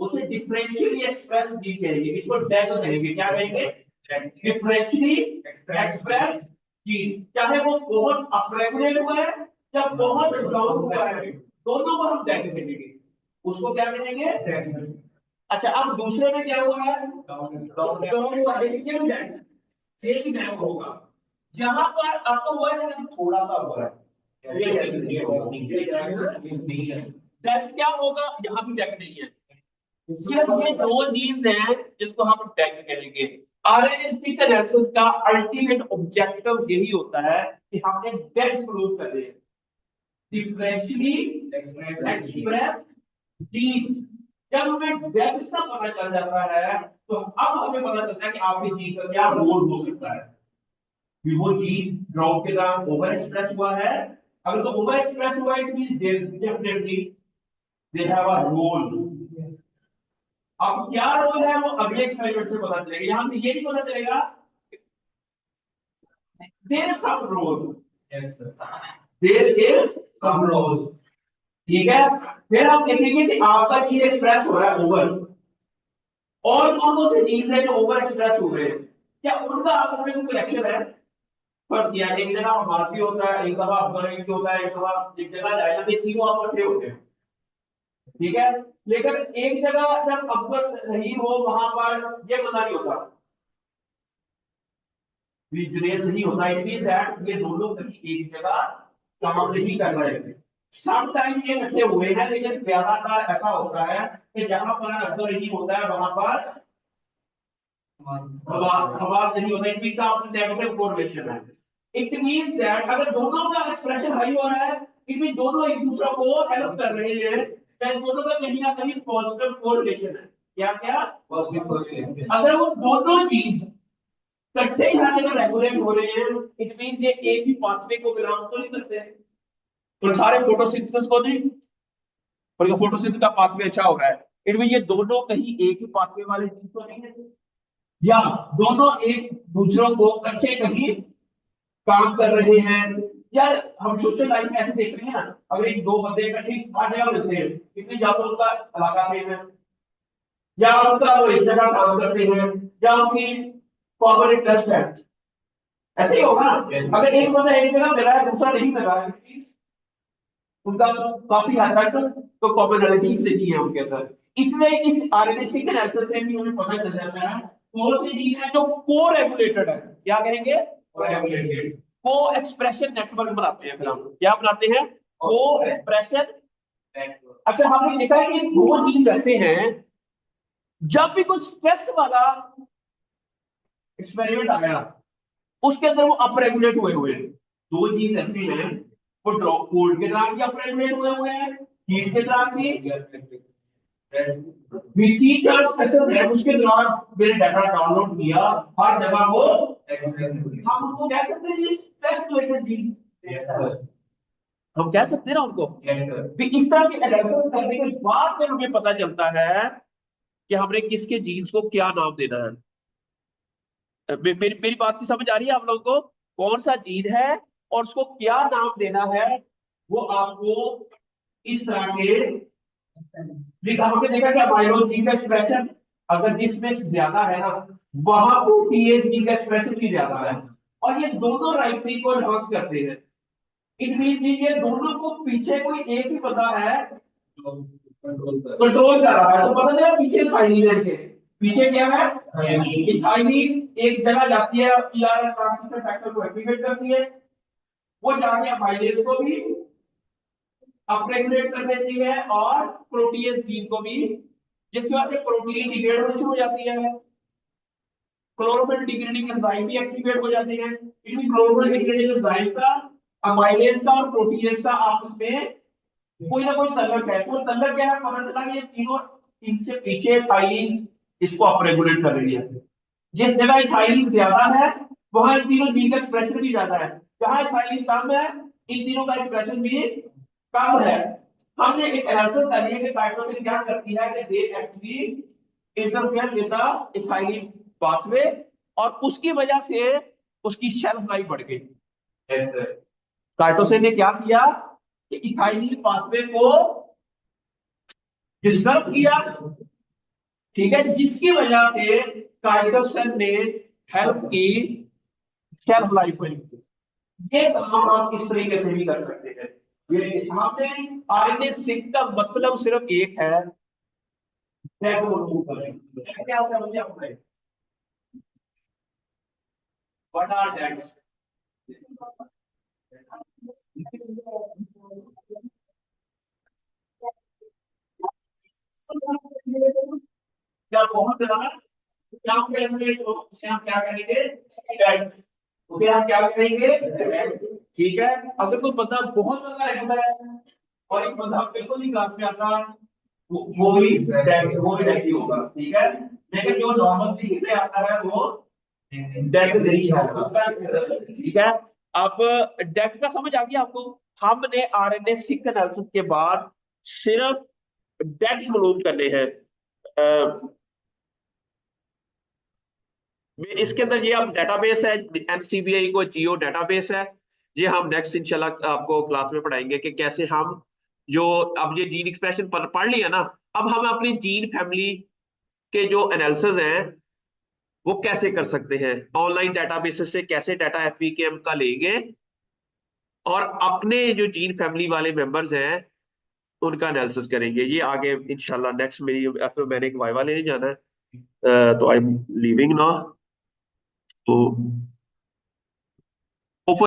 उसे डिफरेंशियली एक्सप्रेस जी कहेंगे, इसको डेथ कहेंगे। क्या कहेंगे, डिफरेंशियली एक्सप्रेस जी। चाहे वो बहुत अपरेगुलेट हुआ है या बहुत डाउन हुआ है, दोनों को हम डेथ कहेंगे। उसको क्या कहेंगे। अच्छा, अब दूसरे में क्या हुआ है, डाउन हुआ है, ये भी डेथ, ये भी डेथ होगा। यहाँ पर आपको हुआ है ना थोड़ा सा हुआ है, डेथ क्या होगा, यहाँ भी डेथ नहीं है। सिर्फ ये 2 जीन्स हैं जिसको हम टैग कहेंगे। आरएनए सीक्वेंस का अल्टीमेट ऑब्जेक्टिव यही होता है कि हमने डेथ प्रूव कर दें, डिफरेंशियली एक्सप्रेस जीन्स। जब हमें डेथ का पता चल जाता है तो अब हमें पता चलता है कि आपके जीन का क्या रोल हो सकता है। कि वो जीन ड्रॉप के दौरान ओवर एक्सप्रेस हुआ है, अगर तो ओवर एक्सप्रेस हुआ it means definitely they have a role. अब क्या रोल है वो अगले एक्सपेरिमेंट से पता चलेगा, यहां से ये नहीं पता चलेगा there is some role, there is some role. ठीक है, फिर हम देखेंगे कि आपका जीन एक्सप्रेस हो रहा है ओवर, और कौन कौन से जीन है जो ओवर एक्सप्रेस हो रहे हैं, क्या उनका आपस में कोई कनेक्शन है। फर्स्ट किया एक जगह हमारा भी होता है, एक दफा अफगान एक होता है, एक जगह जाएगा, तीनों आप इकट्ठे होते हैं। ठीक है, लेकिन एक जगह जब अफगान नहीं हो वहां पर ये पता नहीं होता, जुनेद नहीं होता, इट मींस दैट ये दोनों कहीं एक जगह काम नहीं कर रहे हैं। सम टाइम ये इकट्ठे हुए हैं, लेकिन ज्यादातर ऐसा होता है कि जहां पर अफगान नहीं होता है वहां पर हवा नहीं होता, इट मींस आप नेगेटिव कोरिलेशन है। इट मींस दैट अगर दोनों का एक्सप्रेशन हाई हो रहा है इट मींस दोनों एक दूसरे को हेल्प कर रहे हैं, दोनों का कहीं ना कहीं पॉजिटिव कोरिलेशन है। क्या क्या पॉजिटिव कोरिलेशन। अगर वो दोनों चीज इकट्ठे ही हर जगह रेगुलेट हो रहे हैं इट मींस ये एक ही पाथवे को बिलोंग तो नहीं करते हैं, तो सारे फोटोसिंथेसिस को नहीं, पर फोटोसिंथेसिस का पाथवे अच्छा हो रहा है इट मींस ये दोनों कहीं एक ही पाथवे वाले चीज तो नहीं है, या दोनों एक दूसरों को अच्छे कहीं काम कर रहे हैं। यार हम सोशल लाइफ में ऐसे देख रहे हैं ना, अगर एक 2 बंदे इकट्ठे हर जगह मिलते हैं इतनी या तो उनका इलाका सेम है, या उनका वो एक जगह काम करते हैं, या उनकी कॉमन इंटरेस्ट है, ऐसे ही होगा ना। अगर एक बंदा एक जगह मिला है दूसरा नहीं मिला है उनका काफी हद तक तो कॉमनलिटीज नहीं है उनके अंदर। इसमें इस आरएनए के एनालिसिस से भी हमें पता चल जाता है कौन सी चीज है जो को रेगुलेटेड है, क्या कहेंगे को एक्सप्रेशन नेटवर्क बनाते हैं। फिर हम क्या बनाते हैं, को एक्सप्रेशन। अच्छा, हमने देखा है कि 2 जीन ऐसे हैं जब भी कोई स्ट्रेस वाला एक्सपेरिमेंट आया उसके अंदर वो अपरेगुलेट हुए हुए हैं। दो जीन ऐसे हैं, वो ड्रॉप कोल्ड के दौरान भी अपरेगुलेट हुए हुए हैं, हीट के दौरान भी चार स्पेशल है। उसके दौरान मैंने डाटा डाउनलोड किया, हर जगह वो हम उनको कह सकते हैं स्ट्रेस रिलेटेड जीन, हम कह सकते हैं ना उनको। भी इस तरह की एनालिसिस करने के बाद फिर हमें पता चलता है कि हमने किसके जीन्स को क्या नाम देना है। मेरी बात की समझ आ रही है आप लोगों को? कौन सा जीन है और उसको क्या नाम देना है, वो आपको इस तरह के हमने देखा कि बायोलॉजी का एक्सप्रेशन अगर जिसमें ज्यादा है ना, वहां प्रोटीएज जी का एक्सप्रेशन भी ज्यादा है, और ये दोनों राइटिंग को एनहांस करते हैं। इट मीन ये दोनों को पीछे कोई एक ही बंदा है कंट्रोल कर रहा है। तो पता चला पीछे थाइमीन के पीछे क्या है, इथाइलिन एक जगह जाती है, पीआर ट्रांसक्रिप्शन फैक्टर को एक्टिवेट करती है, वो जाके अमाइलेज को भी अपरेगुलेट कर देती है और प्रोटीएज जीन को भी, जिसकी वजह से प्रोटीन डिग्रेड होनी शुरू हो जाती है, क्लोरोफिल डिग्रेडिंग एंजाइम भी एक्टिवेट हो जाते हैं। इन क्लोरोफिल डिग्रेडिंग एंजाइम का अमाइलेज का और प्रोटीएज का आपस में कोई ना कोई तल्लक है। तो तल्लक क्या है, पता चला कि ये तीनों इनसे पीछे थाइलिन इसको अपरेगुलेट कर रही है। जिस जगह थाइलिन ज्यादा है वहां इन तीनों जीन का एक्सप्रेशन भी ज्यादा है, जहां थाइलिन कम है इन तीनों का एक्सप्रेशन भी कम है। हमने एक एनालिसिस कर लिया कि काइटोसिन क्या करती है कि they actually interfere with the ethylene pathway, और उसकी वजह से उसकी शेल्फ लाइफ बढ़ गई। काइटोसिन ने क्या किया कि इथाइलिन पाथवे को डिस्टर्ब किया, ठीक है, जिसकी वजह से काइटोसिन ने हेल्प की शेल्फ लाइफ में। ये काम आप इस तरीके से भी कर सकते हैं। ये हमने आरएनए सिंक का मतलब सिर्फ एक है, टैग को रिमूव करें। क्या होता है मुझे आपको, व्हाट आर दैट्स? क्या बहुत ज्यादा क्या हम करेंगे, तो उसे हम क्या करेंगे, टैग, उसे हम क्या करेंगे, ठीक है। अगर कोई बंदा बहुत ज्यादा रेगुलर है और एक बंदा बिल्कुल नहीं क्लास में आता, वो भी टैग ही होगा, ठीक है। लेकिन जो नॉर्मल तरीके से आता है वो डेक नहीं है उसका, ठीक है। अब डेक का समझ आ गया आपको? हमने आरएनए सीक्वेंस एनालिसिस के बाद सिर्फ डेक्स मालूम करने हैं। इसके अंदर ये आप डेटाबेस है, एनसीबीआई को जियो डेटाबेस है। ये हम नेक्स्ट इंशाल्लाह आपको क्लास में पढ़ाएंगे कि कैसे हम जो अब ये जीन एक्सप्रेशन पढ़ लिया ना, अब हम अपनी जीन फैमिली के जो एनालिसिस हैं वो कैसे कर सकते हैं, ऑनलाइन डेटाबेसेस से कैसे डाटा एफवीकेएम का लेंगे और अपने जो जीन फैमिली वाले मेंबर्स हैं उनका एनालिसिस करेंगे। ये आगे इंशाल्लाह नेक्स्ट मेरी, मैंने एक वाइवा लेने जाना है, तो आई एम लीविंग नाउ। तो